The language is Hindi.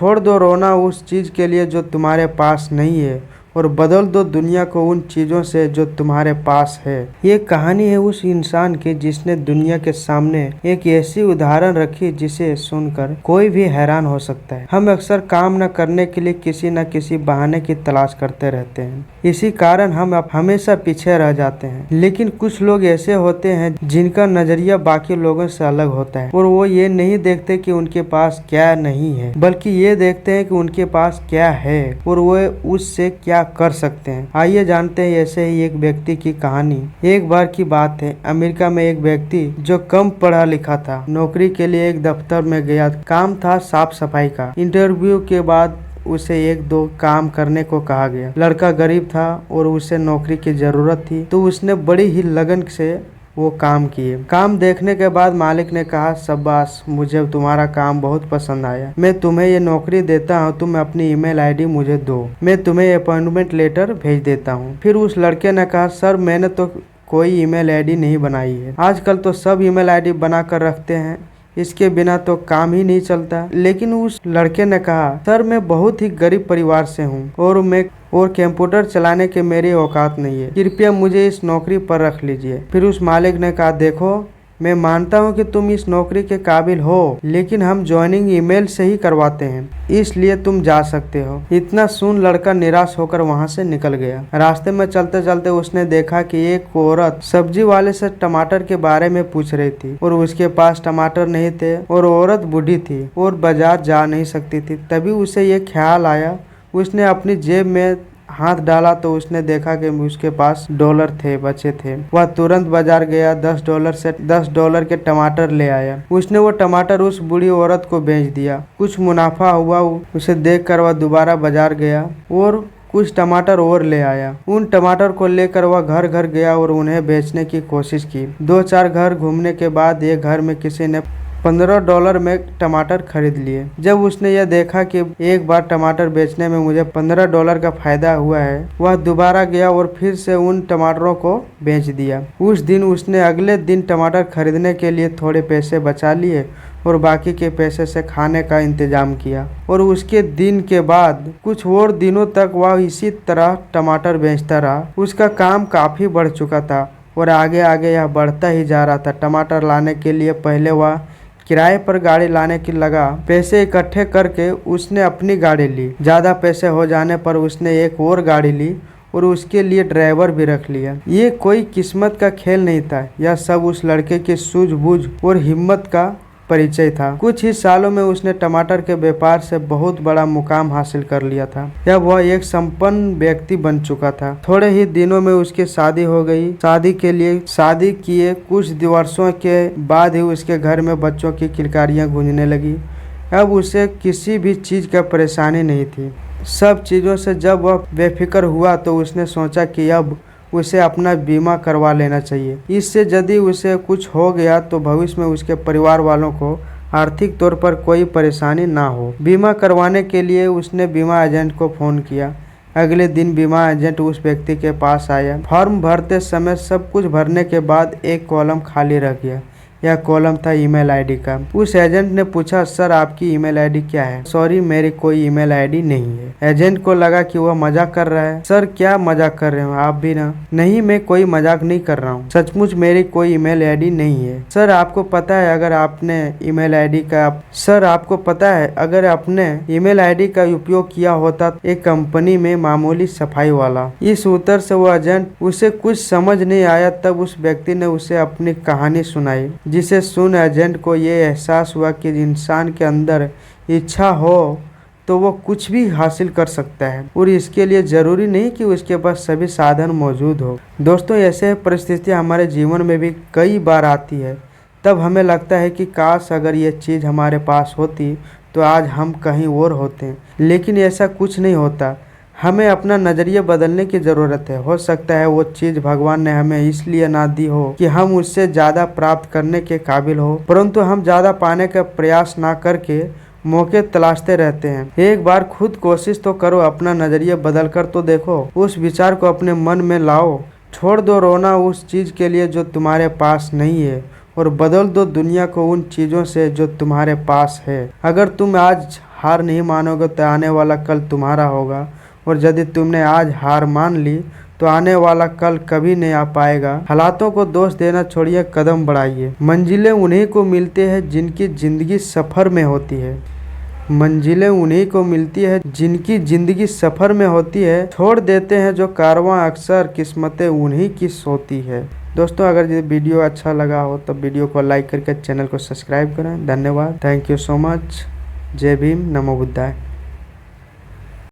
छोड़ दो रोना उस चीज के लिए जो तुम्हारे पास नहीं है और बदल दो दुनिया को उन चीजों से जो तुम्हारे पास है। ये कहानी है उस इंसान की जिसने दुनिया के सामने एक ऐसी उदाहरण रखी जिसे सुनकर कोई भी हैरान हो सकता है। हम अक्सर काम न करने के लिए किसी न किसी बहाने की तलाश करते रहते हैं, इसी कारण हम हमेशा पीछे रह जाते हैं। लेकिन कुछ लोग ऐसे होते हैं जिनका नजरिया बाकी लोगों से अलग होता है और वो ये नहीं देखते कि उनके पास क्या नहीं है, बल्कि ये देखते हैं कि उनके पास क्या है और वो उससे क्या कर सकते हैं। आइए जानते हैं ऐसे ही एक व्यक्ति की कहानी। एक बार की बात है, अमेरिका में एक व्यक्ति जो कम पढ़ा लिखा था नौकरी के लिए एक दफ्तर में गया। काम था साफ सफाई का। इंटरव्यू के बाद उसे एक दो काम करने को कहा गया। लड़का गरीब था और उसे नौकरी की जरूरत थी, तो उसने बड़ी ही लगन से वो काम किए। काम देखने के बाद मालिक ने कहा, शाबाश, मुझे तुम्हारा काम बहुत पसंद आया, मैं तुम्हें ये नौकरी देता हूँ, तुम अपनी ईमेल आईडी मुझे दो, मैं तुम्हें अपॉइंटमेंट लेटर भेज देता हूँ। फिर उस लड़के ने कहा, सर मैंने तो कोई ईमेल आईडी नहीं बनाई है, आजकल तो सब ईमेल आईडी बना कर रखते हैं, इसके बिना तो काम ही नहीं चलता। लेकिन उस लड़के ने कहा, सर मैं बहुत ही गरीब परिवार से हूँ और कंप्यूटर चलाने के मेरी औकात नहीं है, कृपया मुझे इस नौकरी पर रख लीजिए। फिर उस मालिक ने कहा, देखो मैं मानता हूँ कि तुम इस नौकरी के काबिल हो, लेकिन हम ज्वाइनिंग ईमेल से ही करवाते हैं, इसलिए तुम जा सकते हो। इतना सुन लड़का निराश होकर वहाँ से निकल गया। रास्ते में चलते चलते उसने देखा कि एक औरत सब्जी वाले से टमाटर के बारे में पूछ रही थी और उसके पास टमाटर नहीं थे और औरत बूढ़ी थी और बाजार जा नहीं सकती थी। तभी उसे ये ख्याल आया, उसने अपनी जेब में हाथ डाला तो उसने देखा कि उसके पास डॉलर थे, बचे थे। वह तुरंत बाजार गया, $10 के टमाटर ले आया। उसने वो टमाटर उस बूढ़ी औरत को बेच दिया। कुछ मुनाफा हुआ, उसे देखकर वह दोबारा बाजार गया और कुछ टमाटर और ले आया। उन टमाटर को लेकर वह घर घर गया और उन्हें बेचने की कोशिश की। 2-4 घर घूमने के बाद एक घर में किसी ने $15 में टमाटर खरीद लिए। जब उसने यह देखा कि एक बार टमाटर बेचने में मुझे $15 का फायदा हुआ है, वह दोबारा गया और फिर से उन टमाटरों को बेच दिया। उस दिन उसने अगले दिन टमाटर खरीदने के लिए थोड़े पैसे बचा लिए और बाकी के पैसे से खाने का इंतजाम किया। और उसके दिन के बाद कुछ और दिनों तक वह इसी तरह टमाटर बेचता रहा। उसका काम काफी बढ़ चुका था और आगे आगे यह बढ़ता ही जा रहा था। टमाटर लाने के लिए पहले वह किराए पर गाड़ी लाने की लगा। पैसे इकट्ठे करके उसने अपनी गाड़ी ली। ज्यादा पैसे हो जाने पर उसने एक और गाड़ी ली और उसके लिए ड्राइवर भी रख लिया। ये कोई किस्मत का खेल नहीं था, यह सब उस लड़के की सूझबूझ और हिम्मत का परिचय था। कुछ ही सालों में उसने टमाटर के व्यापार से बहुत बड़ा मुकाम हासिल कर लिया था। यह वह एक संपन्न व्यक्ति बन चुका था। थोड़े ही दिनों में उसकी शादी हो गई। शादी किए कुछ वर्षों के बाद ही उसके घर में बच्चों की किलकारियां गूंजने लगी। अब उसे किसी भी चीज का परेशानी नहीं थी। सब चीजों से जब वह बेफिक्र हुआ तो उसने सोचा कि अब उसे अपना बीमा करवा लेना चाहिए। इससे यदि उसे कुछ हो गया तो भविष्य में उसके परिवार वालों को आर्थिक तौर पर कोई परेशानी ना हो। बीमा करवाने के लिए उसने बीमा एजेंट को फोन किया। अगले दिन बीमा एजेंट उस व्यक्ति के पास आया। फॉर्म भरते समय सब कुछ भरने के बाद एक कॉलम खाली रह गया। यह कॉलम था ईमेल आईडी का। उस एजेंट ने पूछा, सर आपकी ईमेल आईडी क्या है? सॉरी, मेरी कोई ईमेल आईडी नहीं है। एजेंट को लगा कि वह मजाक कर रहा है। सर क्या मजाक कर रहे हो आप भी ना? नहीं, मैं कोई मजाक नहीं कर रहा हूँ, सचमुच मेरी कोई ईमेल आईडी नहीं है। सर आपको पता है अगर आपने ईमेल आईडी का उपयोग किया होता एक कंपनी में मामूली सफाई वाला। इस उत्तर से वो एजेंट उसे कुछ समझ नहीं आया। तब उस व्यक्ति ने उसे अपनी कहानी सुनाई, जिसे सुन एजेंट को ये एहसास हुआ कि इंसान के अंदर इच्छा हो तो वो कुछ भी हासिल कर सकता है और इसके लिए जरूरी नहीं कि उसके पास सभी साधन मौजूद हो। दोस्तों, ऐसे परिस्थितियां हमारे जीवन में भी कई बार आती है। तब हमें लगता है कि काश अगर ये चीज़ हमारे पास होती तो आज हम कहीं और होते, लेकिन ऐसा कुछ नहीं होता। हमें अपना नज़रिया बदलने की ज़रूरत है। हो सकता है वो चीज़ भगवान ने हमें इसलिए ना दी हो कि हम उससे ज़्यादा प्राप्त करने के काबिल हो, परंतु हम ज़्यादा पाने का प्रयास ना करके मौके तलाशते रहते हैं। एक बार खुद कोशिश तो करो, अपना नज़रिया बदल कर तो देखो। उस विचार को अपने मन में लाओ। छोड़ दो रोना उस चीज़ के लिए जो तुम्हारे पास नहीं है और बदल दो दुनिया को उन चीज़ों से जो तुम्हारे पास है। अगर तुम आज हार नहीं मानोगे तो आने वाला कल तुम्हारा होगा, और यदि तुमने आज हार मान ली तो आने वाला कल कभी नहीं आ पाएगा। हालातों को दोष देना छोड़िए, कदम बढ़ाइए। मंजिलें उन्हीं को मिलती है जिनकी जिंदगी सफर में होती है। मंजिलें उन्हीं को मिलती है जिनकी जिंदगी सफर में होती है। छोड़ देते हैं जो कारवां, अक्सर किस्मतें उन्हीं की सोती है। दोस्तों, अगर ये वीडियो अच्छा लगा हो तो वीडियो को लाइक करके चैनल को सब्सक्राइब करें। धन्यवाद। Thank you so much. जय भीम, नमो बुद्धाय।